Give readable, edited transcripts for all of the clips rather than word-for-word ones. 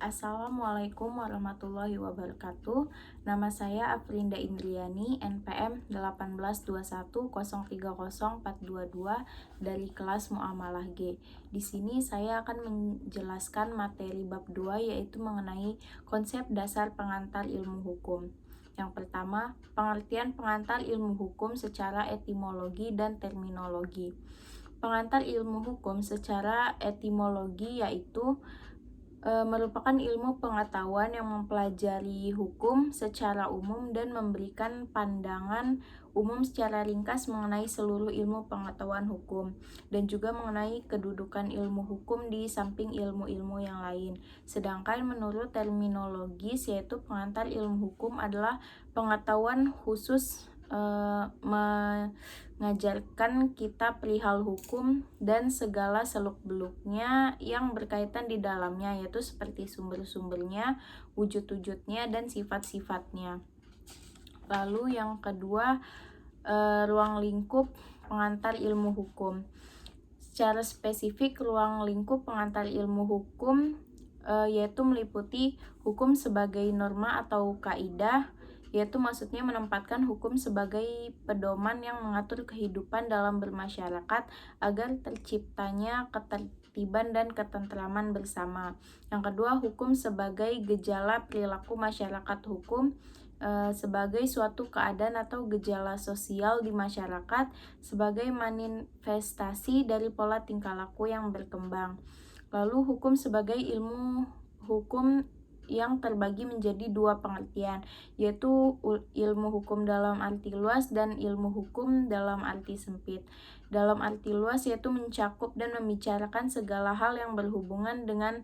Assalamualaikum warahmatullahi wabarakatuh. Nama saya Afrinda Indriani, NPM 18210304222 dari kelas Muamalah G. Di sini saya akan menjelaskan materi bab 2 yaitu mengenai konsep dasar pengantar ilmu hukum. Yang pertama, pengertian pengantar ilmu hukum secara etimologi dan terminologi. Pengantar ilmu hukum secara etimologi yaitu merupakan ilmu pengetahuan yang mempelajari hukum secara umum dan memberikan pandangan umum secara ringkas mengenai seluruh ilmu pengetahuan hukum dan juga mengenai kedudukan ilmu hukum di samping ilmu-ilmu yang lain. Sedangkan menurut terminologis yaitu pengantar ilmu hukum adalah pengetahuan khusus mengajarkan kita perihal hukum dan segala seluk-beluknya yang berkaitan di dalamnya, yaitu seperti sumber-sumbernya, wujud-wujudnya, dan sifat-sifatnya. Lalu yang kedua, ruang lingkup pengantar ilmu hukum. Secara spesifik, ruang lingkup pengantar ilmu hukum yaitu meliputi hukum sebagai norma atau kaidah, yaitu maksudnya menempatkan hukum sebagai pedoman yang mengatur kehidupan dalam bermasyarakat agar terciptanya ketertiban dan ketentraman bersama. Yang kedua, hukum sebagai gejala perilaku masyarakat hukum sebagai suatu keadaan atau gejala sosial di masyarakat sebagai manifestasi dari pola tingkah laku yang berkembang. Lalu hukum sebagai ilmu hukum yang terbagi menjadi dua pengertian, yaitu ilmu hukum dalam arti luas dan ilmu hukum dalam arti sempit. Dalam arti luas yaitu mencakup dan membicarakan segala hal yang berhubungan dengan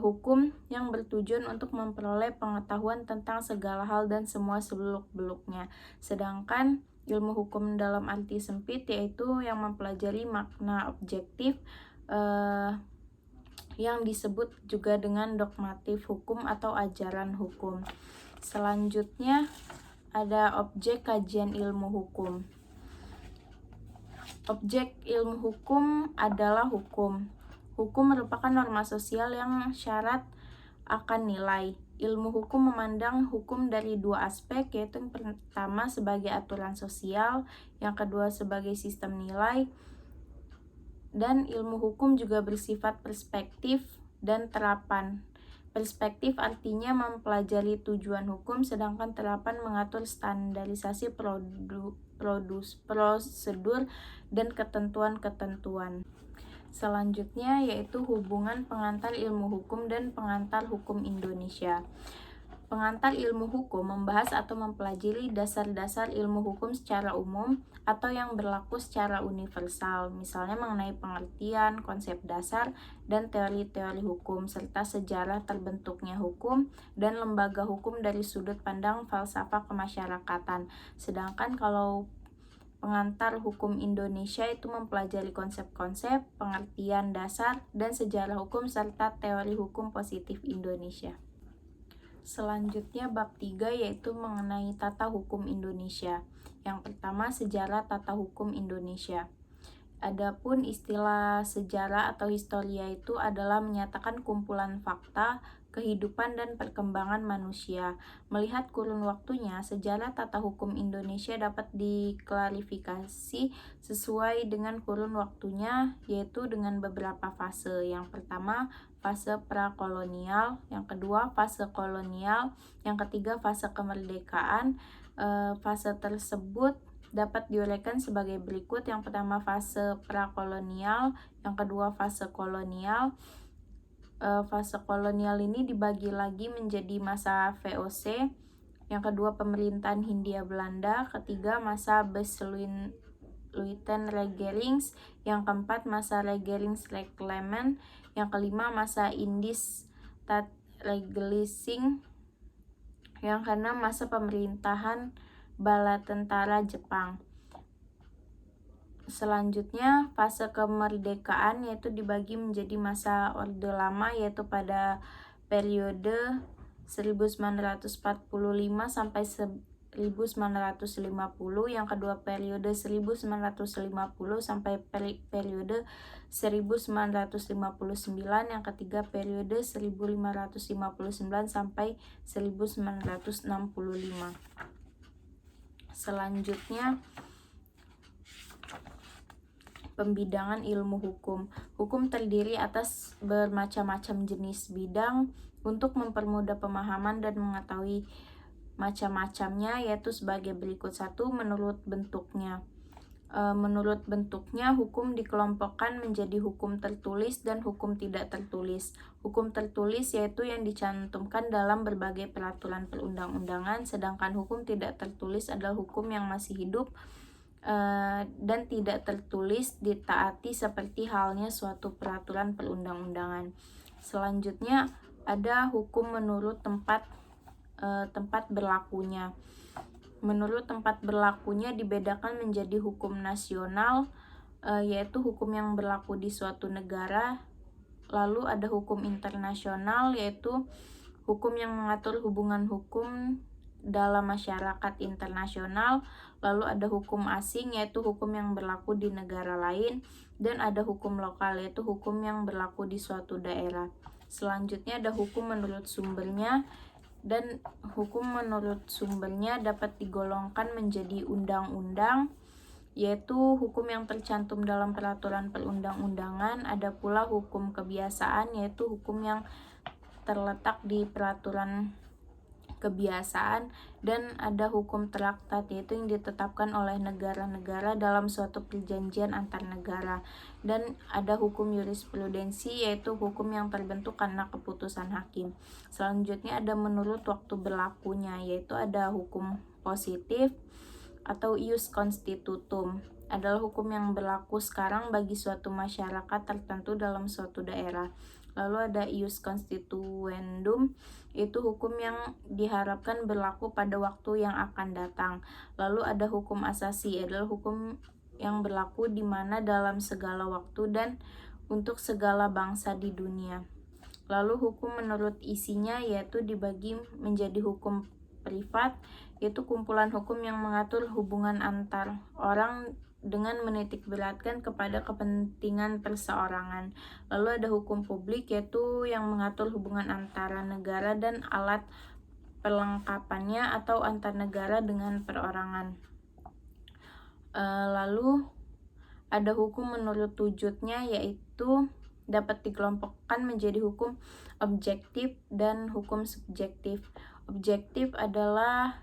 hukum yang bertujuan untuk memperoleh pengetahuan tentang segala hal dan semua seluk-beluknya. Sedangkan ilmu hukum dalam arti sempit yaitu yang mempelajari makna objektif yang disebut juga dengan dogmatif hukum atau ajaran hukum. Selanjutnya ada objek kajian ilmu hukum. Objek ilmu hukum adalah hukum. Hukum merupakan norma sosial yang syarat akan nilai. Ilmu hukum memandang hukum dari dua aspek, yaitu yang pertama sebagai aturan sosial, yang kedua sebagai sistem nilai. Dan ilmu hukum juga bersifat perspektif dan terapan. Perspektif artinya mempelajari tujuan hukum, sedangkan terapan mengatur standarisasi prosedur dan ketentuan-ketentuan. Selanjutnya yaitu hubungan pengantar ilmu hukum dan pengantar hukum Indonesia. Pengantar ilmu hukum membahas atau mempelajari dasar-dasar ilmu hukum secara umum atau yang berlaku secara universal, misalnya mengenai pengertian, konsep dasar, dan teori-teori hukum, serta sejarah terbentuknya hukum dan lembaga hukum dari sudut pandang falsafah kemasyarakatan. Sedangkan kalau pengantar hukum Indonesia itu mempelajari konsep-konsep, pengertian dasar, dan sejarah hukum serta teori hukum positif Indonesia. Selanjutnya bab 3 yaitu mengenai tata hukum Indonesia. Yang pertama, sejarah tata hukum Indonesia. Adapun istilah sejarah atau historia itu adalah menyatakan kumpulan fakta, kehidupan dan perkembangan manusia. Melihat kurun waktunya, sejarah tata hukum Indonesia dapat diklarifikasi sesuai dengan kurun waktunya, yaitu dengan beberapa fase. Yang pertama, fase prakolonial, yang kedua fase kolonial, yang ketiga fase kemerdekaan. Fase tersebut dapat diuraikan sebagai berikut. Yang pertama fase prakolonial, yang kedua fase kolonial. Fase kolonial ini dibagi lagi menjadi masa VOC, yang kedua pemerintahan Hindia Belanda, ketiga masa Besluiten-Regerings, yang keempat masa Regerings-Reclaimment, yang kelima masa Indies Staatsregalising, yang keenam masa pemerintahan bala tentara Jepang. Selanjutnya fase kemerdekaan yaitu dibagi menjadi masa Orde Lama, yaitu pada periode 1945 sampai yang kedua periode 1950 sampai periode 1959, yang ketiga periode 1559 sampai 1965. Selanjutnya, pembidangan ilmu hukum. Hukum terdiri atas bermacam-macam jenis bidang. Untuk mempermudah pemahaman dan mengetahui macam-macamnya, yaitu sebagai berikut. 1. Menurut bentuknya. Menurut bentuknya, hukum dikelompokkan menjadi hukum tertulis dan hukum tidak tertulis. Hukum tertulis yaitu yang dicantumkan dalam berbagai peraturan perundang-undangan, sedangkan hukum tidak tertulis adalah hukum yang masih hidup dan tidak tertulis ditaati seperti halnya suatu peraturan perundang-undangan. Selanjutnya ada hukum menurut tempat berlakunya. Menurut tempat berlakunya dibedakan menjadi hukum nasional, yaitu hukum yang berlaku di suatu negara. Lalu ada hukum internasional, yaitu hukum yang mengatur hubungan hukum dalam masyarakat internasional. Lalu ada hukum asing, yaitu hukum yang berlaku di negara lain. Dan ada hukum lokal, yaitu hukum yang berlaku di suatu daerah. Selanjutnya ada hukum menurut sumbernya, dan hukum menurut sumbernya dapat digolongkan menjadi undang-undang, yaitu hukum yang tercantum dalam peraturan perundang-undangan. Ada pula hukum kebiasaan, yaitu hukum yang terletak di peraturan kebiasaan. Dan ada hukum traktat, yaitu yang ditetapkan oleh negara-negara dalam suatu perjanjian antar negara. Dan ada hukum jurisprudensi, yaitu hukum yang terbentuk karena keputusan hakim. Selanjutnya ada menurut waktu berlakunya, yaitu ada hukum positif atau ius constitutum, adalah hukum yang berlaku sekarang bagi suatu masyarakat tertentu dalam suatu daerah. Lalu ada ius constituendum, itu hukum yang diharapkan berlaku pada waktu yang akan datang. Lalu ada hukum asasi, adalah hukum yang berlaku di mana dalam segala waktu dan untuk segala bangsa di dunia. Lalu hukum menurut isinya, yaitu dibagi menjadi hukum privat, yaitu kumpulan hukum yang mengatur hubungan antar orang dengan menitikberatkan kepada kepentingan perseorangan. Lalu ada hukum publik, yaitu yang mengatur hubungan antara negara dan alat perlengkapannya atau antar negara dengan perorangan. Lalu ada hukum menurut wujudnya, yaitu dapat dikelompokkan menjadi hukum objektif dan hukum subjektif. Objektif adalah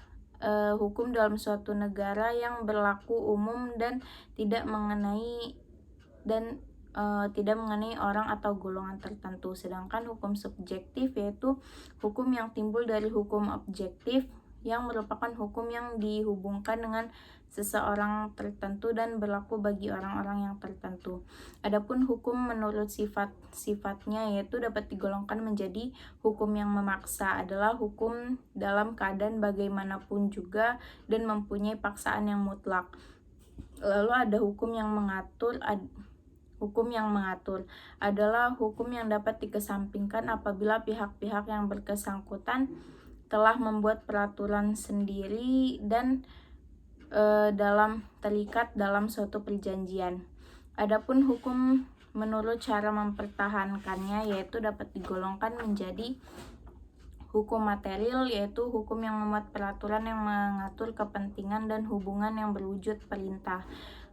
hukum dalam suatu negara yang berlaku umum dan tidak mengenai orang atau golongan tertentu. Sedangkan hukum subjektif yaitu hukum yang timbul dari hukum objektif, yang merupakan hukum yang dihubungkan dengan seseorang tertentu dan berlaku bagi orang-orang yang tertentu. Adapun hukum menurut sifat-sifatnya, yaitu dapat digolongkan menjadi hukum yang memaksa, adalah hukum dalam keadaan bagaimanapun juga dan mempunyai paksaan yang mutlak. Lalu ada hukum yang mengatur. Hukum yang mengatur adalah hukum yang dapat dikesampingkan apabila pihak-pihak yang bersangkutan telah membuat peraturan sendiri dan terikat dalam suatu perjanjian. Adapun hukum menurut cara mempertahankannya, yaitu dapat digolongkan menjadi hukum material, yaitu hukum yang membuat peraturan yang mengatur kepentingan dan hubungan yang berwujud perintah.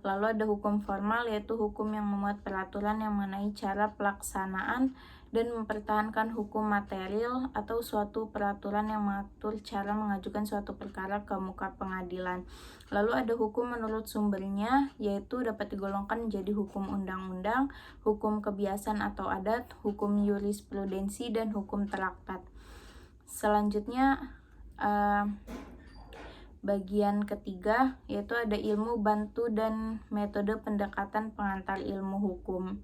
Lalu ada hukum formal, yaitu hukum yang membuat peraturan yang mengenai cara pelaksanaan dan mempertahankan hukum material atau suatu peraturan yang mengatur cara mengajukan suatu perkara ke muka pengadilan. Lalu ada hukum menurut sumbernya, yaitu dapat digolongkan menjadi hukum undang-undang, hukum kebiasaan atau adat, hukum jurisprudensi, dan hukum traktat. Selanjutnya bagian ketiga, yaitu ada ilmu bantu dan metode pendekatan pengantar ilmu hukum.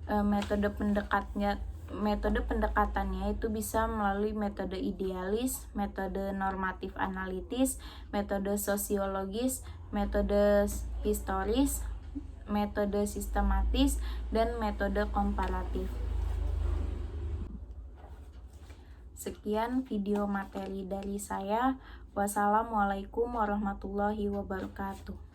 Metode pendekatannya itu bisa melalui metode idealis, metode normatif analitis, metode sosiologis, metode historis, metode sistematis, dan metode komparatif. Sekian video materi dari saya. Wassalamualaikum warahmatullahi wabarakatuh.